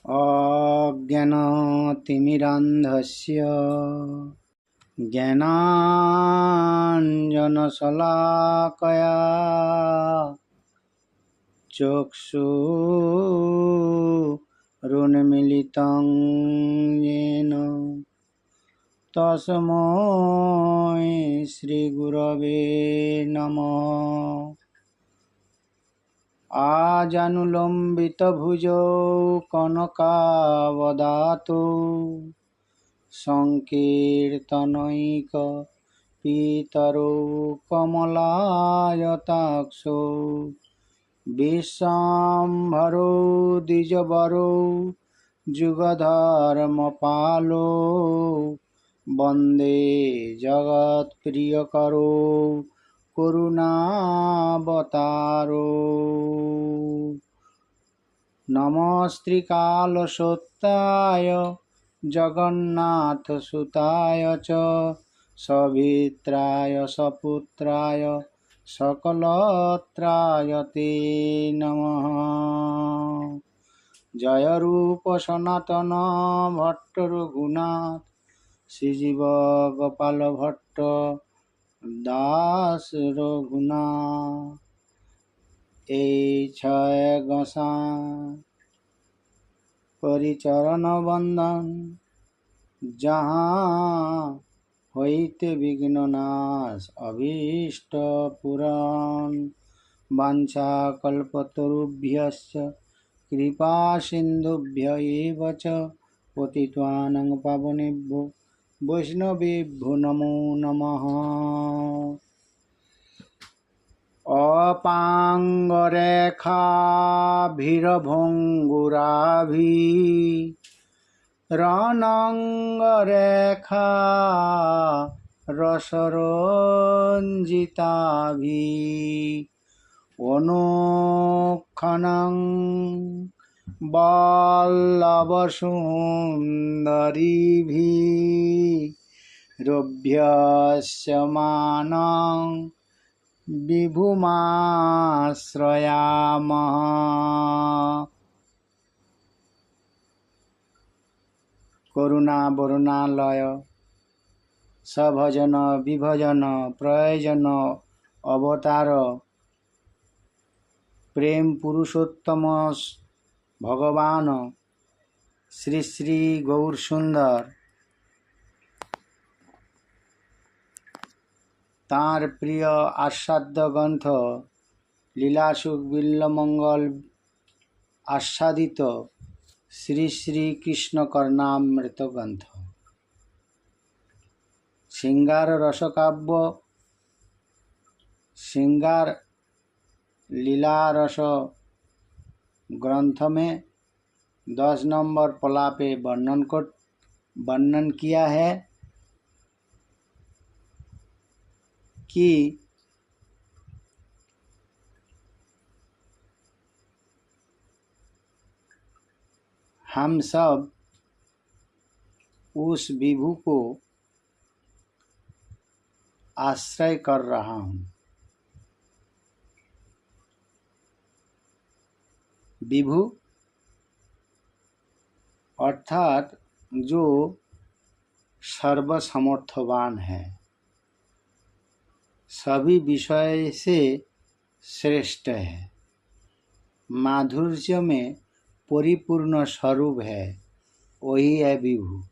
अज्ञानतिमिरान्धस्य ज्ञानाञ्जनशलाकया चक्षुरुन्मीलितं येन तस्मै श्रीगुरवे नमः। आजानुलम्बितभुजौ कनकावदातो संकीर्तनैकपितरो कमलायताक्षो विश्वाम्भरो द्विजवरो जुगधर्मपालो वन्दे जगत्प्रियकरो करुणावतारो। नमस्त्रिकालसत्ताय जगन्नाथसुताय च सवित्राय सपुत्राय सकलत्राय ते नमः। जय रूप सनातन भट्ट रघुनाथ श्रीजीव गोपाल भट्ट दास रघुनाथ। छय गोसाई परिचरण बंदन जहाँ होइते विघ्न नाश अभीष्ट पुराण वांछा कल्पतरुभ्यश्च कृपा सिंधुभ्य एव च पतितानां पावनेभ्यो वैष्णवेभ्यो नमो नमः। अपाङ्गरेखाभिर्भङ्गुराभि रणाङ्गरेखा रसरञ्जिताभि अनुक्षणं वल्लभसुन्दरीभिः रभ्यस्यमानं विभुमाश्रयामः। करुणा वरुणालय सभजन विभजन प्रयोजन अवतार प्रेम पुरुषोत्तम भगवान श्री श्री गौर सुंदर तार प्रिय आस्वाद्य ग्रंथ लीलासुख बिल्लमंगल आस्वादित श्री श्री कृष्ण कर्णामृत ग्रंथ श्रृंगार रसकाव्य श्रृंगार लीला रस ग्रंथ में 10 नंबर पला पे वर्णन किया है कि हम सब उस विभु को आश्रय कर रहा हूँ। विभु अर्थात जो सर्वसमर्थवान है, सभी विषय से श्रेष्ठ है, माधुर्य में परिपूर्ण स्वरूप है, वही है विभु।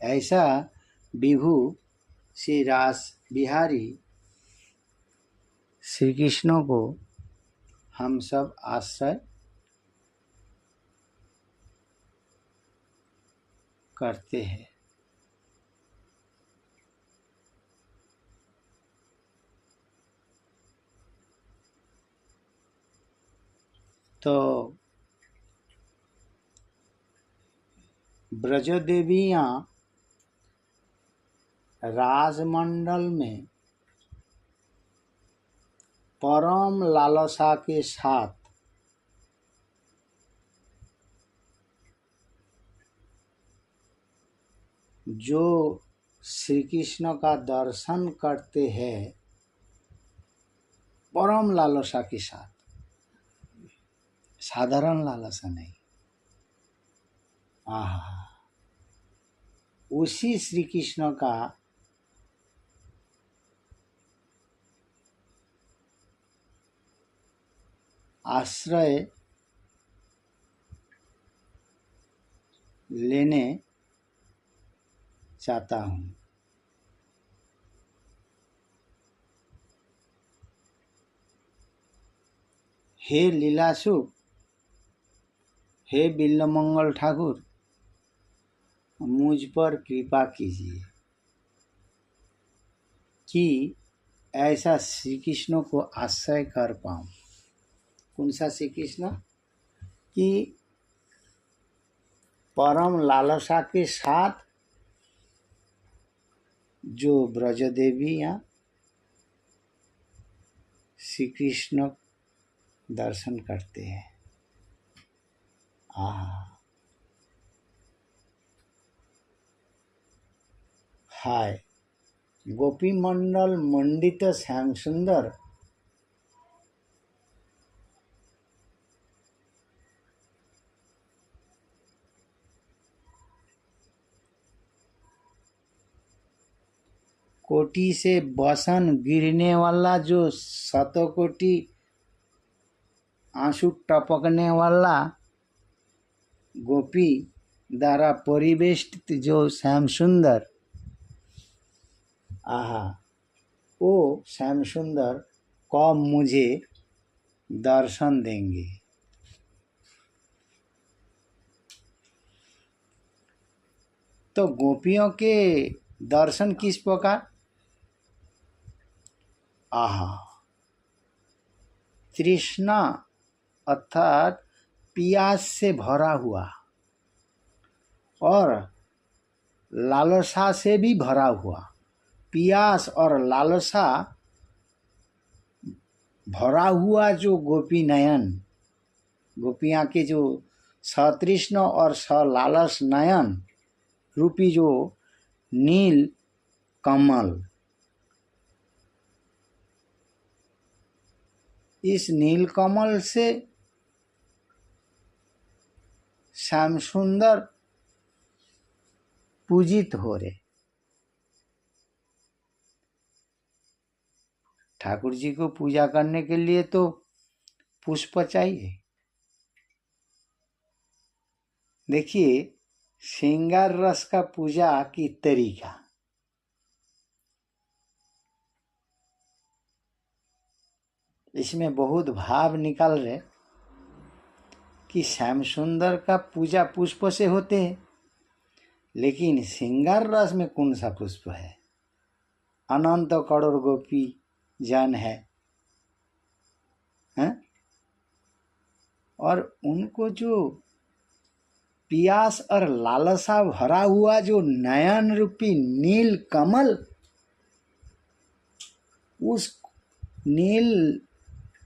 ऐसा विभु श्री रास बिहारी श्री कृष्ण को हम सब आश्रय करते हैं। तो ब्रजदेवियाँ राजमंडल में परम लालसा के साथ जो श्री कृष्ण का दर्शन करते हैं, परम लालसा के साथ, साधारण लालसा नहीं, आहा, उसी श्री कृष्ण का आश्रय लेने चाहता हूँ। हे लीलासुख, हे बिल्वमंगल ठाकुर, मुझ पर कृपा कीजिए कि ऐसा श्री कृष्ण को आश्रय कर पाऊँ। कौन सा श्री कृष्ण? कि परम लालसा के साथ जो ब्रज देवियाँ श्री कृष्ण दर्शन करते हैं। हाय गोपी मंडल मंडित श्याम सुंदर, कोटि से बसन गिरने वाला, जो शतों कोटि आंसू टपकने वाला गोपी द्वारा परिवेष्टित जो श्याम सुंदर, आहा, वो श्याम सुंदर कब मुझे दर्शन देंगे? तो गोपियों के दर्शन किस प्रकार? आहा, तृष्णा अर्थात प्यास से भरा हुआ और लालसा से भी भरा हुआ, प्यास और लालसा भरा हुआ जो गोपी नयन, गोपियाँ के जो सतृष्ण और सलालस नयन रूपी जो नील कमल, इस नील कमल से श्याम सुंदर पूजित हो रहे। ठाकुर जी को पूजा करने के लिए तो पुष्प चाहिए। देखिए श्रृंगार रस का पूजा की तरीका, इसमें बहुत भाव निकल रहे कि श्याम सुंदर का पूजा पुष्प से होते हैं, लेकिन श्रृंगार रस में कौन सा पुष्प है? अनंत करोड़ गोपी जन है, हैं? और उनको जो प्यास और लालसा भरा हुआ जो नयन रूपी नील कमल, उस नील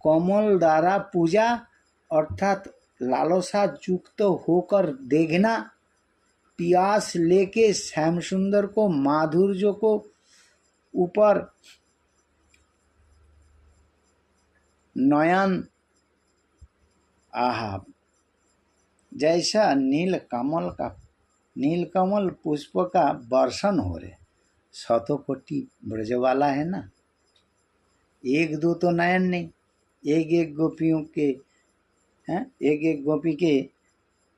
कमल द्वारा पूजा अर्थात लालसा युक्त होकर देखना, प्यास लेके श्याम सुंदर को माधुर्य को ऊपर नयन, आहा, जैसा नील कमल पुष्प का वर्षण हो रहे। शतों कोटि ब्रज वाला है ना, एक दो तो नयन नहीं, एक एक गोपियों के हैं, एक एक गोपी के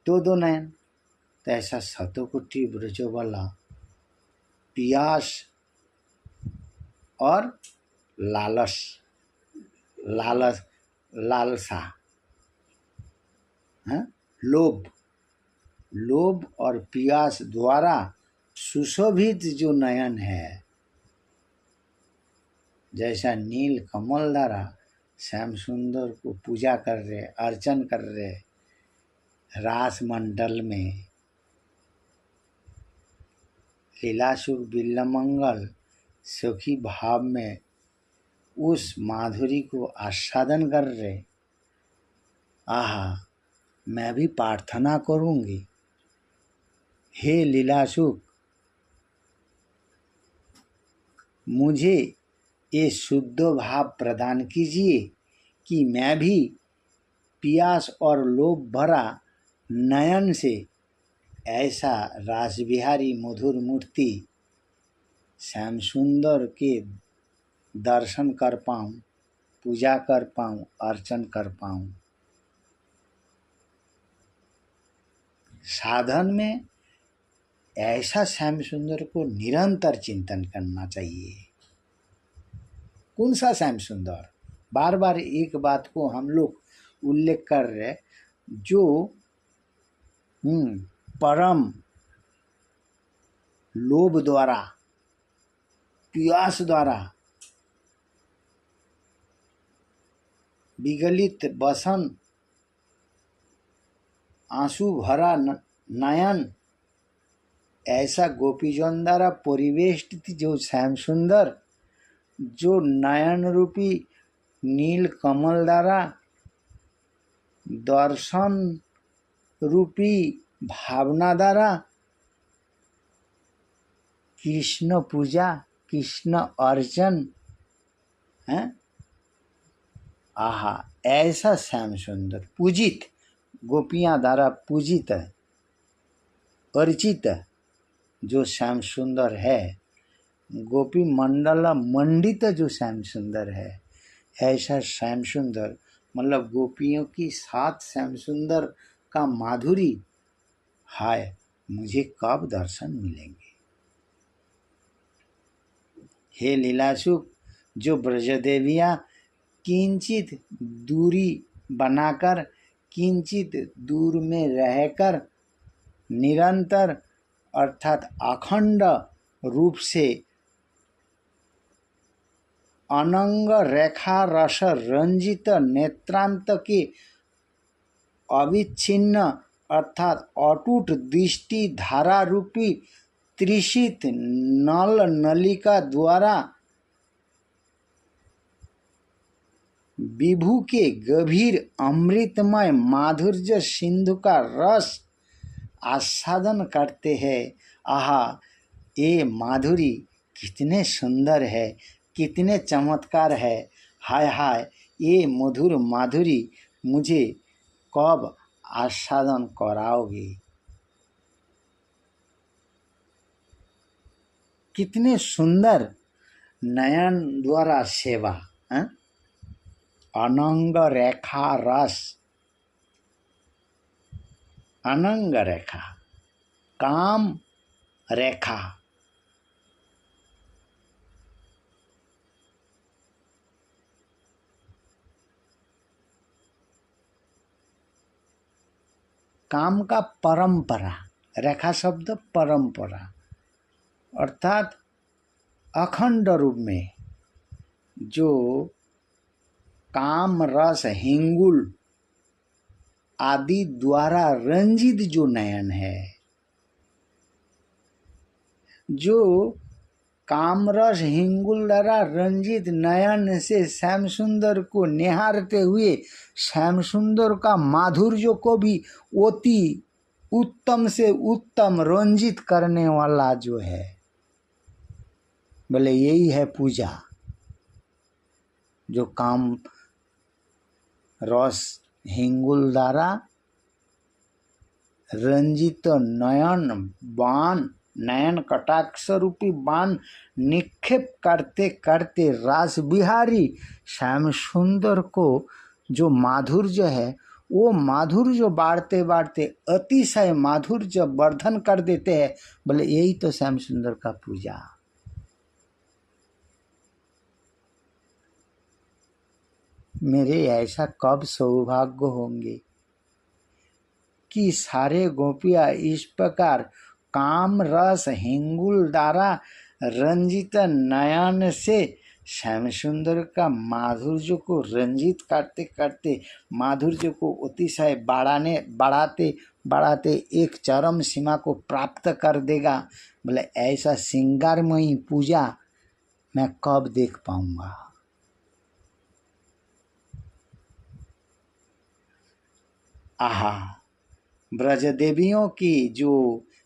दो दो नयन। तो ऐसा शतों कोटि ब्रज वाला प्यास और लालसा, लोभ और प्यास द्वारा सुशोभित जो नयन है, जैसा नील कमल द्वारा श्याम सुंदर को पूजा कर रहे, अर्चन कर रहे रास मंडल में, लीलासुख बिल्वमंगल सुखी भाव में उस माधुरी को आस्वादन कर रहे। आहा, मैं भी प्रार्थना करूंगी, हे लीलासुख, मुझे ये शुद्ध भाव प्रदान कीजिए कि मैं भी प्यास और लोभ भरा नयन से ऐसा रास बिहारी मधुर मूर्ति श्याम सुंदर के दर्शन कर पाऊँ, पूजा कर पाऊँ, अर्चन कर पाऊँ। साधन में ऐसा श्याम सुंदर को निरंतर चिंतन करना चाहिए। कौन सा श्याम सुंदर? बार बार एक बात को हम लोग उल्लेख कर रहे, जो परम लोभ द्वारा, प्यास द्वारा विगलित बसन, आंसू भरा नयन, ऐसा गोपीजन द्वारा परिवेष्टित जो श्याम सुंदर, जो नयन रूपी नील कमल द्वारा दर्शन रूपी भावना द्वारा कृष्ण पूजा, कृष्ण अर्चन है, आहा, ऐसा श्याम सुंदर पूजित, गोपियां द्वारा पूजित, अर्चित जो श्याम सुंदर है, गोपी मंडल मंडित जो श्याम सुंदर है, ऐसा श्याम सुंदर, मतलब गोपियों की साथ श्याम सुंदर का माधुरी, हाय मुझे कब दर्शन मिलेंगे। हे लीलासुख, जो ब्रजदेवियाँ किंचित दूरी बनाकर, किंचित दूर में रहकर निरंतर अर्थात अखंड रूप से अनंग रेखा रस रंजित नेत्रांत के अविच्छिन्न अर्थात अटूट दृष्टि धारा रूपी त्रिशित नल नलिका द्वारा विभु के गभीर अमृतमय माधुर्य सिंधु का रस आस्वादन करते हैं। आहा, ये माधुरी कितने सुंदर है, कितने चमत्कार है, हाय हाय, ये मधुर माधुरी मुझे कब आस्वादन कराओगे। कितने सुंदर नयन द्वारा सेवा, अनंग रेखा रस, अनंग रेखा, काम रेखा, काम का परंपरा, रेखा शब्द परंपरा अर्थात अखंड रूप में जो काम रस हिंगुल आदि द्वारा रंजित जो नयन है, जो कामरस हिंगुल द्वारा रंजित नयन से श्याम सुंदर को निहारते हुए श्याम सुंदर का माधुर्य को भी अति उत्तम से उत्तम रंजित करने वाला जो है, बोले यही है पूजा। जो काम रस हिंगुल द्वारा रंजित नयन बाण, नयन कटाक्ष रूपी बाण निक्षेप करते करते रास बिहारी श्याम सुंदर को जो माधुर्य है, वो माधुर्य बाढ़ते बाढ़ते अतिशय माधुर्य वर्धन कर देते हैं। बोले यही तो श्याम सुंदर का पूजा। मेरे ऐसा कब सौभाग्य होंगे कि सारे गोपियाँ इस प्रकार काम रस हिंगुल द्वारा रंजित नयन से श्याम सुंदर का माधुर्य को रंजित करते करते माधुर्य को अतिशय बढ़ाते बढ़ाते एक चरम सीमा को प्राप्त कर देगा। बोले ऐसा श्रृंगारमयी पूजा मैं कब देख पाऊंगा। आहा, ब्रज देवियों की जो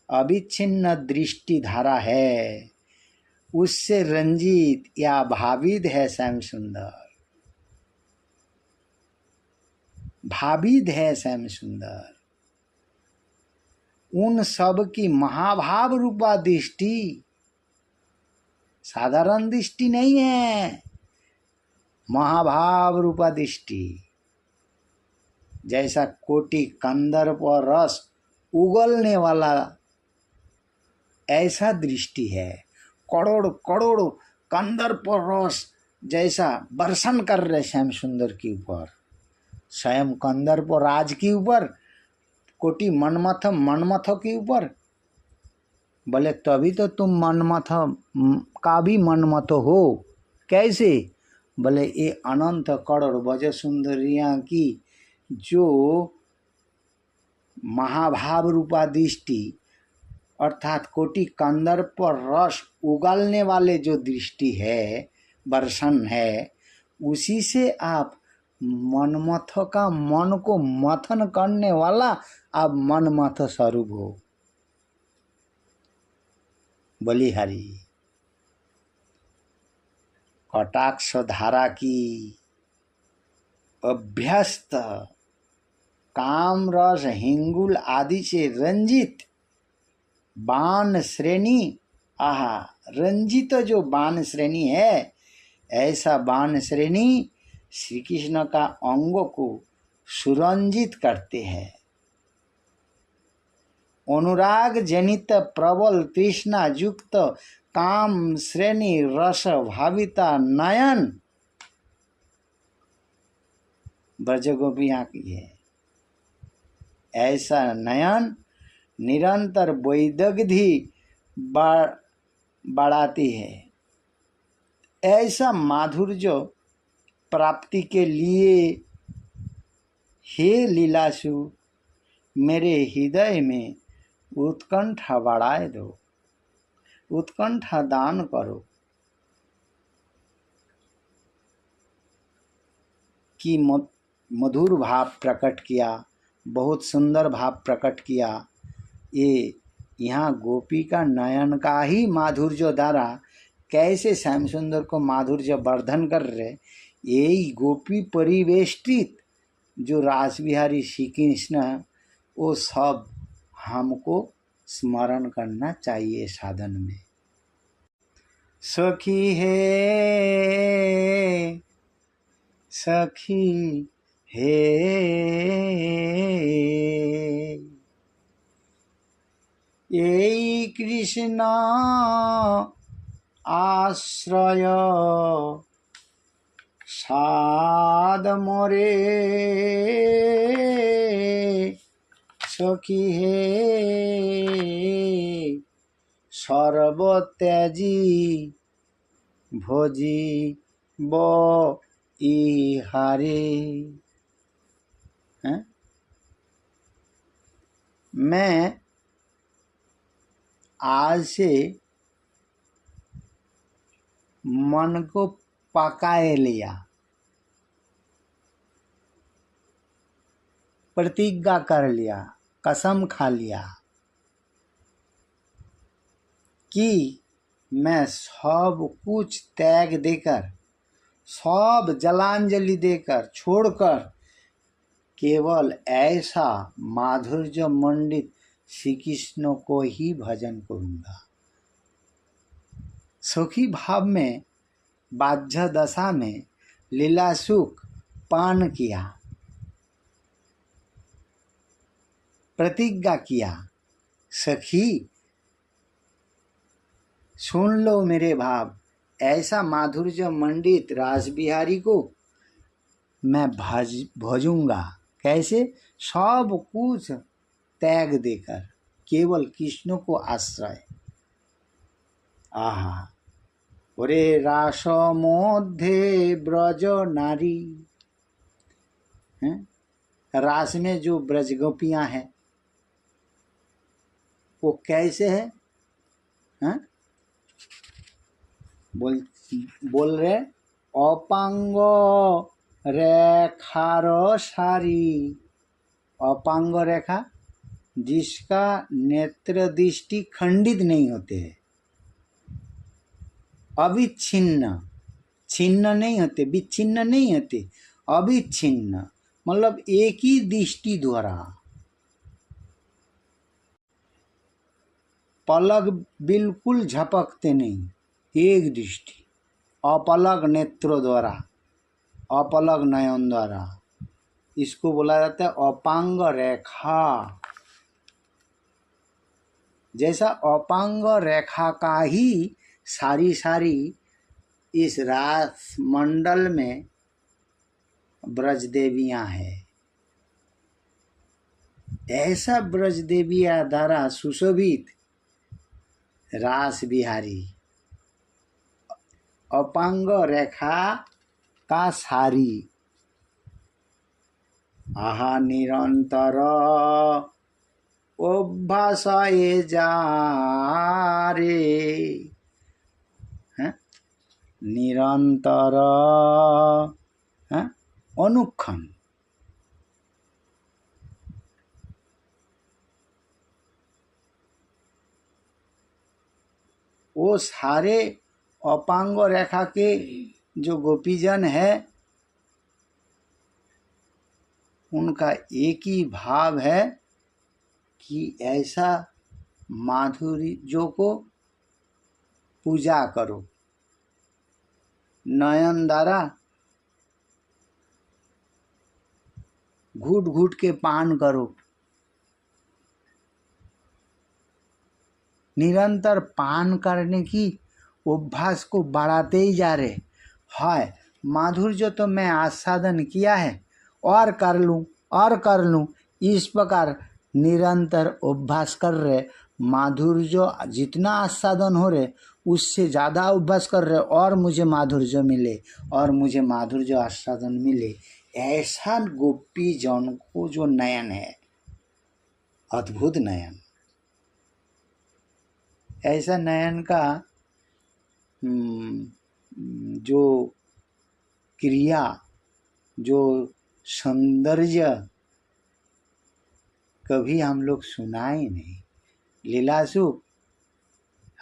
अविच्छिन्न दृष्टि धारा है, उससे रंजित या भावित है श्याम सुंदर, भावित है श्याम सुंदर। उन सब की महाभाव रूपा दृष्टि साधारण दृष्टि नहीं है, महाभाव रूपा दृष्टि। जैसा कोटि कंदर पर रस उगलने वाला ऐसा दृष्टि है। करोड़ करोड़ कंदर पर रस जैसा वर्षण कर रहे श्याम सुंदर के ऊपर, स्वयं कंदर पर राज के ऊपर, कोटि मनमथ के ऊपर। बोले तभी तो तुम मनमथ का भी मनमथ हो। कैसे? बोले ये अनंत करोड़ ब्रज सुंदरियाँ की जो महाभाव रूपा दृष्टि अर्थात कोटि कंदर पर रस उगलने वाले जो दृष्टि है, वर्षण है, उसी से आप मनमथ का मन को मथन करने वाला आप मनमथ स्वरूप हो। बोली हरि। कटाक्ष धारा की अभ्यस्त काम रस हिंगुल आदि से रंजित बाण श्रेणी, आहा, रंजित जो बाण श्रेणी है, ऐसा बाण श्रेणी श्री कृष्ण का अंगों को सुरंजित करते हैं। अनुराग जनित प्रबल तृष्णा युक्त काम श्रेणी रस भाविता नयन ब्रज गोपियाँ की है। ऐसा नयन निरंतर वैदग्धि बढ़ाती है। ऐसा माधुर्य प्राप्ति के लिए हे लीलासु मेरे हृदय में उत्कंठा बढ़ाए दो, उत्कंठा दान करो कि मधुर भाव प्रकट किया, बहुत सुंदर भाव प्रकट किया। ये यहाँ गोपी का नयन का ही माधुर्य द्वारा कैसे श्याम सुंदर को माधुर्य वर्धन कर रहे, यही गोपी परिवेष्टित जो रासबिहारी श्री कृष्ण, वो सब हमको स्मरण करना चाहिए साधन में। सखी है, सखी हे, यही कृष्ण आश्रय साध मोरे, सखी हे सर्वत्याजी भोजी बो इहारे। मैं आज से मन को पकाए लिया, प्रतिज्ञा कर लिया, कसम खा लिया कि मैं सब कुछ त्याग देकर, सब जलांजलि देकर, छोड़कर केवल ऐसा माधुर्य मंडित श्री कृष्ण को ही भजन करूँगा। सुखी भाव में बाह्य दशा में लीला सुख पान किया, प्रतिज्ञा किया। सखी सुन लो मेरे भाव, ऐसा माधुर्य मंडित रासबिहारी को मैं भजूंगा। कैसे? सब कुछ त्याग देकर केवल कृष्ण को आश्रय। आहा, ओरे रास मध्य ब्रज नारी, रास में जो ब्रज गोपियां हैं वो कैसे है? बोल रहे अपांग रेखार सारी, अपांग रेखा जिसका नेत्र दृष्टि खंडित नहीं होते है, अविच्छिन्न, छिन्न नहीं होते, विच्छिन्न नहीं होते, अविच्छिन्न मतलब एक ही दृष्टि द्वारा पलक बिल्कुल झपकते नहीं, एक दृष्टि, अपलक नेत्रों द्वारा, अपलक नयन द्वारा, इसको बोला जाता है अपांग रेखा। जैसा अपांग रेखा का ही सारी सारी इस रास मंडल में ब्रजदेवियां हैं, ऐसा ब्रजदेविया द्वारा सुशोभित रास बिहारी अपांग रेखा का सारी। आहा निरंतर अभ्यासाए जा रे, निरंतर अनुक्षण। वो सारे अपांग रेखा के जो गोपीजन है उनका एक ही भाव है कि ऐसा माधुर्य को पूजा करो, नयन द्वारा घूट घूट के पान करो, निरंतर पान करने की अभ्यास को बढ़ाते ही जा रहे। है माधुर्य तो मैं आस्वादन किया है और कर लूँ और कर लूँ, इस प्रकार निरंतर अभ्यास कर रहे। माधुर्य जितना आस्वादन हो रहे उससे ज़्यादा अभ्यास कर रहे और मुझे माधुर्य मिले और मुझे माधुर्य आस्वादन मिले। ऐसा गोपी जन को जो नयन है, अद्भुत नयन, ऐसा नयन का जो क्रिया, जो सौंदर्य कभी हम लोग सुना ही नहीं। लीलासु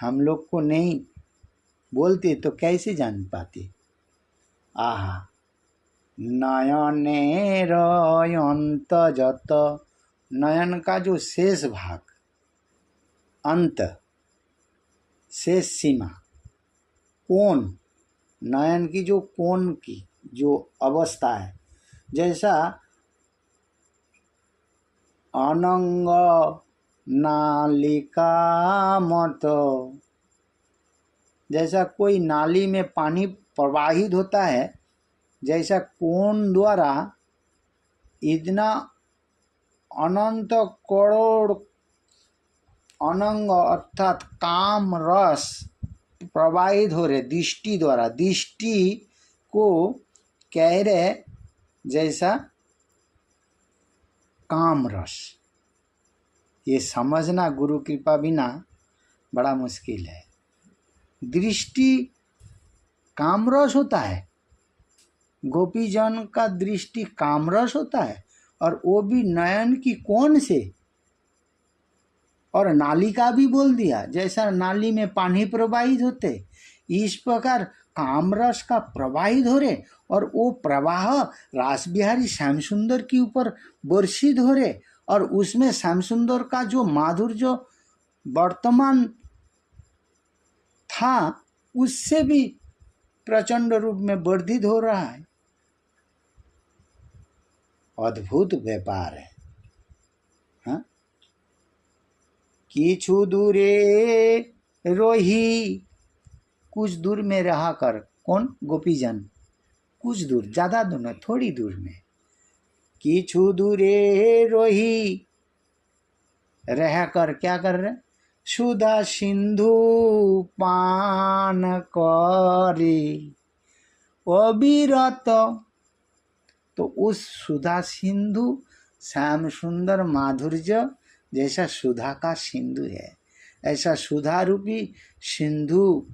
हम लोग को नहीं बोलते तो कैसे जान पाते। आहा नयने रयंत जत, नयन का जो शेष भाग, अंत, शेष सीमा, कोण, नयन की जो कोण की जो अवस्था है, जैसा अनंग नालिका मत, जैसा कोई नाली में पानी प्रवाहित होता है, जैसा कोण द्वारा इतना अनंत करोड़ अनंग अर्थात काम रस प्रवाहित हो रहे दृष्टि द्वारा, दृष्टि को कह रहे जैसा काम रस। ये समझना गुरु कृपा बिना बड़ा मुश्किल है। दृष्टि कामरस होता है, गोपीजन का दृष्टि कामरस होता है, और वो भी नयन की कोण से। और नाली का भी बोल दिया, जैसा नाली में पानी प्रवाहित होते इस प्रकार कामरस का प्रवाहित हो रहे, और वो प्रवाह रास बिहारी श्याम सुंदर के ऊपर वर्षित हो रहे, और उसमें श्याम सुंदर का जो माधुर्य वर्तमान था उससे भी प्रचंड रूप में वर्धित हो रहा है। अद्भुत व्यापार है। हाँ? किछु दूरे रोही, कुछ दूर में रहा कर, कौन? गोपीजन। कुछ दूर, ज्यादा दूर नहीं, थोड़ी दूर में। किछु दूरे रोही, रह कर क्या कर रहे? सुधा सिंधु पान करी अविरत। तो उस सुधा सिंधु श्याम सुंदर माधुर्य जैसा सुधा का सिंधु है, ऐसा सुधा रूपी सिंधु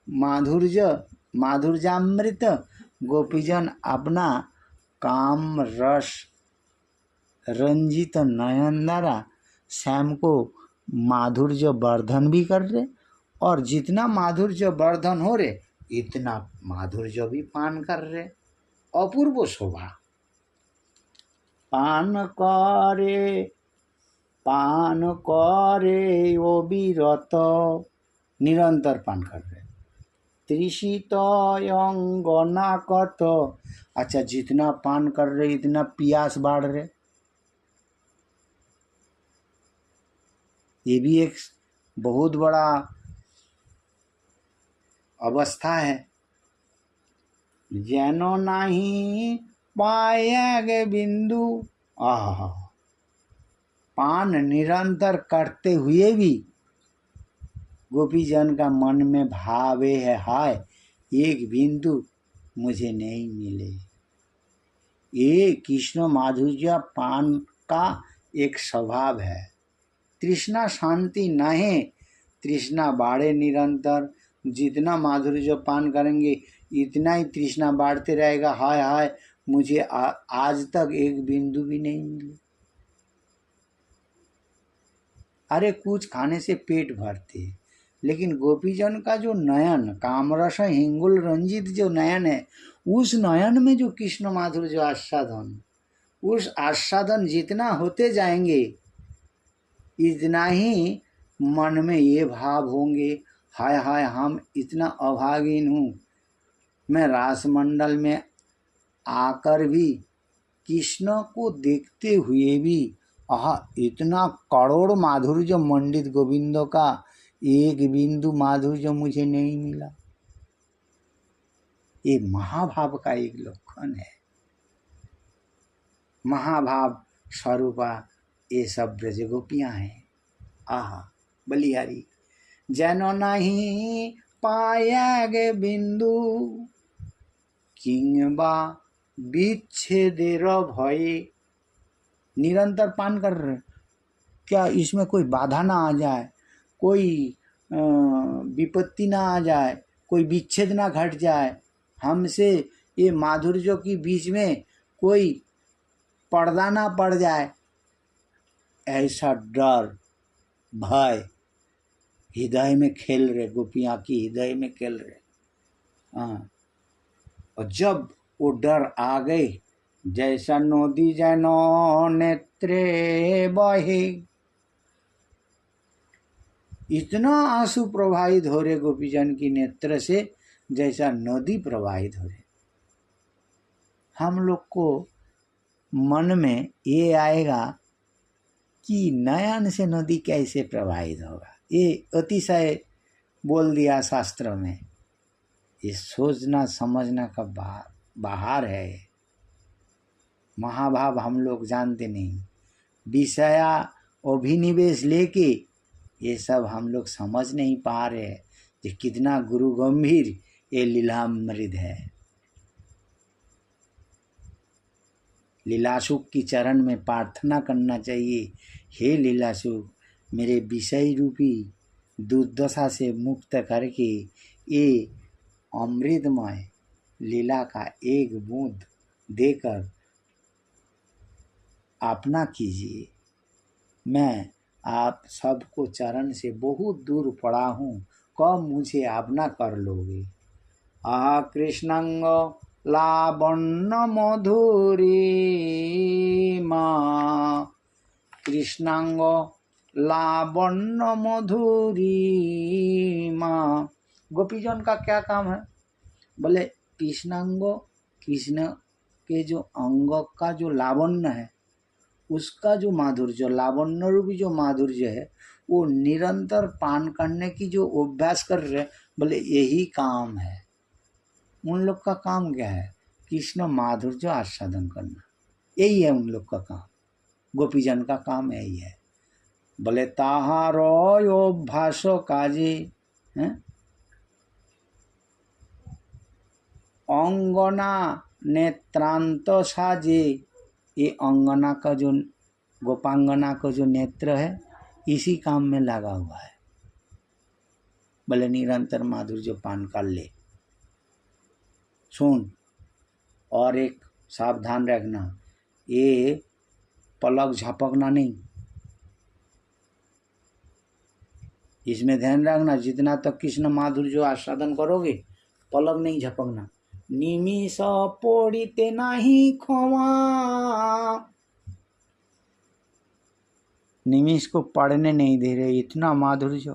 माधुर्य, माधुर्यामृत गोपीजन अपना काम रस रंजित नयन द्वारा श्याम को माधुर्य वर्धन भी कर रहे, और जितना माधुर्य वर्धन हो रहे इतना माधुर्य भी पान कर रहे। अपूर्व शोभा। पान करे पान करे ओ विरत, निरंतर पान कर रहे। तृषित अंगना कत, अच्छा जितना पान कर रहे इतना प्यास बढ़ रहे। ये भी एक बहुत बड़ा अवस्था है। जैनो नहीं पाएगे बिंदु, आहा, पान निरंतर करते हुए भी गोपी जन का मन में भावे है, हाय एक बिंदु मुझे नहीं मिले। ये कृष्ण माधुर्य पान का एक स्वभाव है। तृष्णा शांति नहीं, तृष्णा बाढ़े निरंतर। जितना माधुर्य पान करेंगे इतना ही तृष्णा बढ़ते रहेगा, हाय हाय मुझे आज तक एक बिंदु भी नहीं मिले। अरे कुछ खाने से पेट भरते, लेकिन गोपीजन का जो नयन कामरस हिंगुल रंजित जो नयन है, उस नयन में जो कृष्ण माधुर्य आस्वादन, उस आस्वादन जितना होते जाएंगे इतना ही मन में ये भाव होंगे, हाय हाय हम इतना अभागीन हूँ, मैं रासमंडल में आकर भी कृष्ण को देखते हुए भी आह इतना करोड़ माधुर्य मंडित गोविंदों का एक बिंदु माधुर्य मुझे नहीं मिला। ये महाभाव का एक लक्षण है। महाभाव स्वरूपा ये सब ब्रज गोपियाँ हैं। आहा बलिहारी, जैनो नहीं पाएगे बिंदु, किंबा विच्छेदेर भये, निरंतर पान कर रहे, क्या इसमें कोई बाधा ना आ जाए, कोई विपत्ति ना आ जाए, कोई विच्छेद ना घट जाए, हमसे ये माधुर्य के बीच में कोई पर्दा ना पड़ जाए, ऐसा डर भय हृदय में खेल रहे, गोपियाँ की हृदय में खेल रहे। हाँ, और जब वो डर आ गए, जैसा नदी जैनो नेत्रे बहे, इतना आंसू प्रवाहित हो रहे गोपीजन की नेत्र से जैसा नदी प्रवाहित हो रहे। हम लोग को मन में ये आएगा कि नयन से नदी कैसे प्रवाहित होगा, ये अतिशय बोल दिया शास्त्र में। ये सोचना समझना का बाहर है। महाभाव हम लोग जानते नहीं, विषया अभिनिवेश लेके ये सब हम लोग समझ नहीं पा रहे कि कितना गुरु गंभीर ये लीलामृत है। लीलासुख की चरण में प्रार्थना करना चाहिए, हे लीलासुख मेरे विषय रूपी दुर्दशा से मुक्त करके ये अमृतमय लीला का एक बूंद देकर अपना कीजिए। मैं आप सबको चरण से बहुत दूर पड़ा हूँ, कब मुझे अपना कर लोगे। आहा कृष्णांग लावण्य मधुरी माँ, कृष्णांग लावण्य मधुरी माँ। गोपीजन का क्या काम है? बोले कृष्णांग, कृष्ण के जो अंग का जो लावण्य है, उसका जो माधुर्य, लावण्य रूपी जो माधुर्य है, वो निरंतर पान करने की जो अभ्यास कर रहे, बोले यही काम है। उन लोग का काम क्या है? कृष्ण माधुर्य आस्वादन करना, यही है उन लोग का काम। गोपीजन का काम यही है। बोले ताहारो अभ्यास काजे अंगना नेत्रांत साजे, ये अंगना का जो गोपांगना का जो नेत्र है इसी काम में लगा हुआ है। बोले निरंतर माधुर्य पान कर ले। सुन, और एक सावधान रखना, ये पलक झपकना नहीं, इसमें ध्यान रखना। जितना तक कृष्ण माधुर्य आस्वादन करोगे पलक नहीं झपकना। निमिष पड़िते नहीं क्षमा, निमिष को पढ़ने नहीं दे रहे, इतना माधुर्य।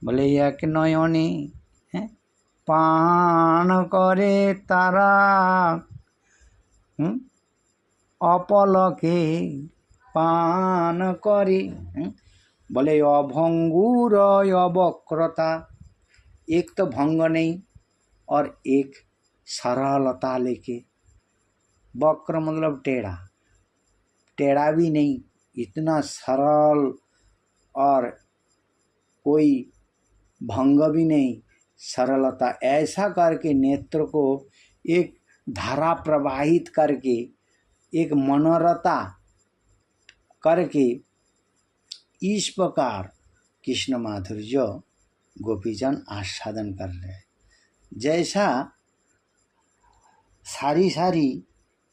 बोले एक नयनी है पान करे तारा अपलके पान करे। बोले अभंगुर अवक्रता, एक तो भंग नहीं और एक सरलता लेके, वक्र मतलब टेढ़ा, टेढ़ा भी नहीं, इतना सरल और कोई भंग भी नहीं, सरलता ऐसा करके नेत्र को एक धारा प्रवाहित करके, एक मनोरता करके इस प्रकार कृष्ण माधुर्य गोपीजन आस्वादन कर रहे हैं। जैसा सारी सारी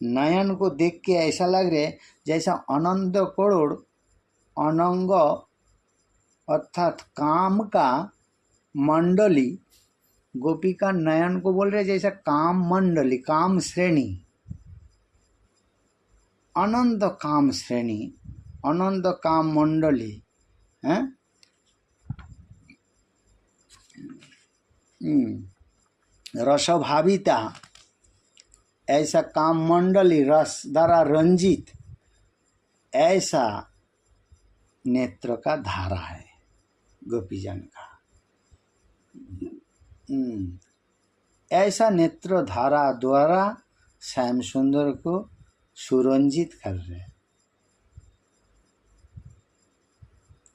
नयन को देख के ऐसा लग रहा है जैसा अनंत करोड़ अनंग अर्थात काम का मंडली, गोपी का नयन को बोल रहे जैसा काम मंडली, काम श्रेणी, अनंत काम श्रेणी, अनंत काम मंडली है। रसभाविता, ऐसा काम मंडली रस द्वारा रंजित, ऐसा नेत्र का धारा है गोपीजन का। ऐसा नेत्र धारा द्वारा श्याम सुंदर को सुरंजित कर रहे।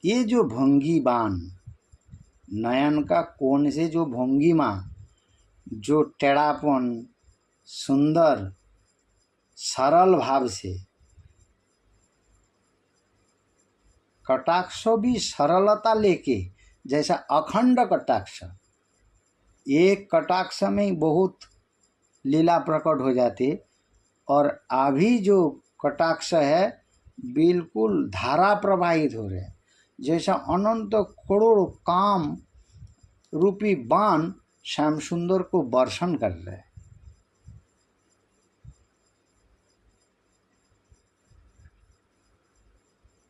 ये जो भंगी बाण, नयन का कोण से जो भंगिमा, जो टेढ़ापन, सुंदर सरल भाव से, कटाक्ष भी सरलता लेके, जैसा अखंड कटाक्ष, एक कटाक्ष में ही बहुत लीला प्रकट हो जाती, और अभी जो कटाक्ष है बिल्कुल धारा प्रवाहित हो रहे, जैसा अनंत करोड़ काम रूपी बाण श्याम सुंदर को वर्षण कर रहे।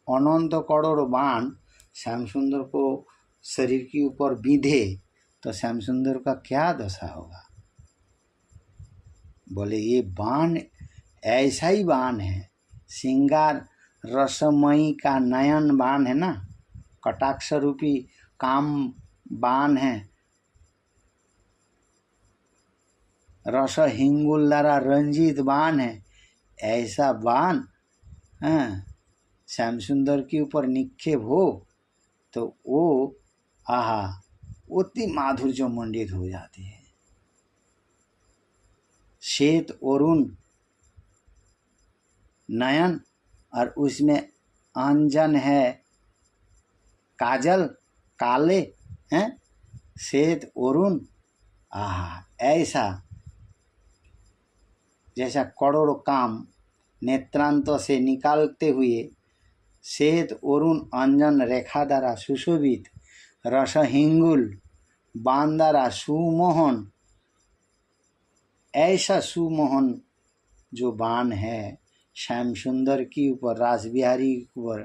अनंत करोड़ बाण श्याम सुंदर को शरीर के ऊपर बीधे तो श्याम सुंदर का क्या दशा होगा। बोले ये बाण ऐसा ही बाण है, श्रृंगार रसमयी का नयन बाण है ना, कटाक्ष रूपी काम बाण है, रस हिंगुल द्वारा रंजित बाण है, ऐसा बाण श्याम सुंदर के ऊपर निक्षेप हो तो वो आहा उतनी माधुर्य मंडित हो जाती है। श्वेत अरुण नयन और उसमें अंजन है, काजल काले हैं, श्वेत अरुण, आहा ऐसा जैसा करोड़ काम नेत्रांत से निकालते हुए श्वेत अरुण अंजन रेखा द्वारा सुशोभित, रस हिंगुल बाण द्वारा सुमोहन, ऐसा सुमोहन जो बाण है श्याम सुंदर के ऊपर, रास बिहारी के ऊपर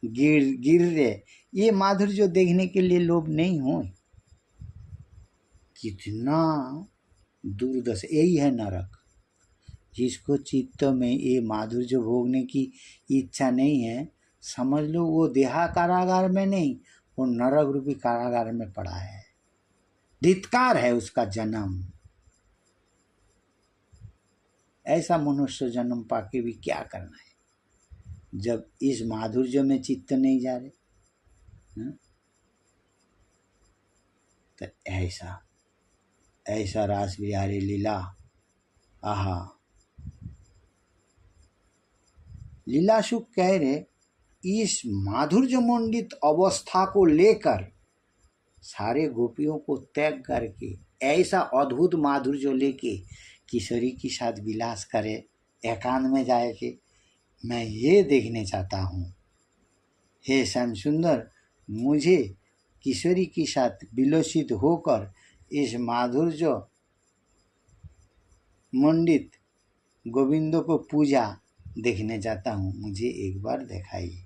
गिर रहे, ये माधुर्य जो देखने के लिए लोग नहीं हो। कितना दुर्दशा, यही है नरक। जिसको चित्त में ये माधुर्य भोगने की इच्छा नहीं है, समझ लो वो देहा कारागार में नहीं, वो नरक रूपी कारागार में पड़ा है। धिक्कार है उसका जन्म। ऐसा मनुष्य जन्म पाके भी क्या करना है जब इस माधुर्य में चित्त नहीं जा रहे। तो ऐसा रास बिहारी लीला, आहा लीला सुख कह रहे, इस माधुर्य मंडित अवस्था को लेकर सारे गोपियों को त्याग करके ऐसा अद्भुत माधुर्य लेके किशोरी के साथ विलास करे, एकांत में जाए कि मैं ये देखने चाहता हूँ। हे श्याम सुंदर, मुझे किशोरी के साथ विलोसित होकर इस माधुर्य मंडित गोविंदों को पूजा देखने जाता हूँ, मुझे एक बार दिखाइए।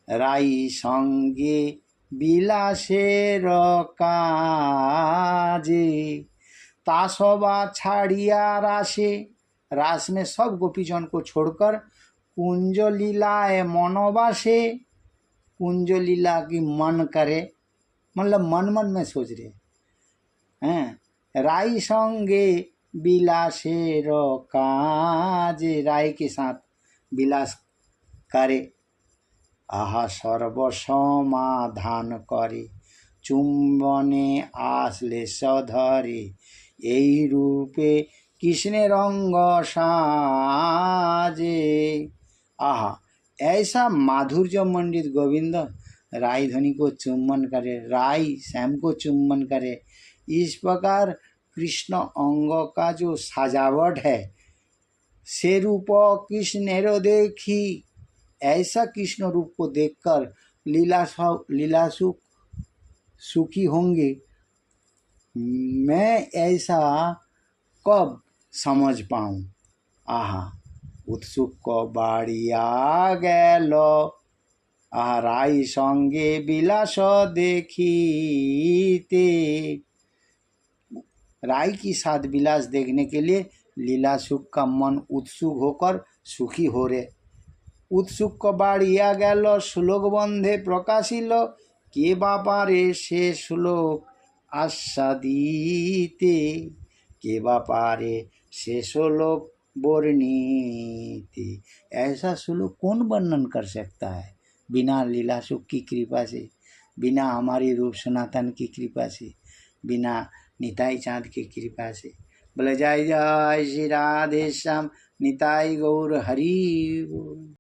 রাই সঙ্গে বিলাসের কাজে ताशोबा छाड़िया राशे, रास में सब गोपीजन को छोड़कर कुंज लीलाए मनोवासे, कुंज लीला की मन करे, मतलब मन मन में सोच रहे हैं। राई संगे बिलासेर काजे, राय के साथ बिलास करे। आहा सर्वसमाधान करे, चुम्बने आसले सधरे, এই रूपे कृष्ण रंग साजे। आहा ऐसा माधुर्य मंडित गोविंद राय ध्वनि को चुम्बन करे, राय श्याम को चुम्बन करे। इस प्रकार कृष्ण अंग का जो सजावट है, से रूप कृष्ण देखी, ऐसा कृष्ण रूप को देखकर लीला सुखी होंगे। मैं ऐसा कब समझ पाऊँ। आहा उत्सुक बाड़िया गेल, आहा राई संगे बिलास देखीते, राय की साथ विलास देखने के लिए लीला सुख का मन उत्सुक होकर सुखी हो रे। उत्सुक बाड़िया गेल श्लोक बंधे प्रकाशिल, के बापारे से श्लोक आस्वादिते, के बापारे से श्लोक वर्णिते। ऐसा श्लोक कौन वर्णन कर सकता है बिना लीला सुख की कृपा से, बिना हमारी रूप सनातन की कृपा से, बिना निताई चाँद की कृपा से। बोले जय जय श्री राधे श्याम, निताई गौर हरि बोल।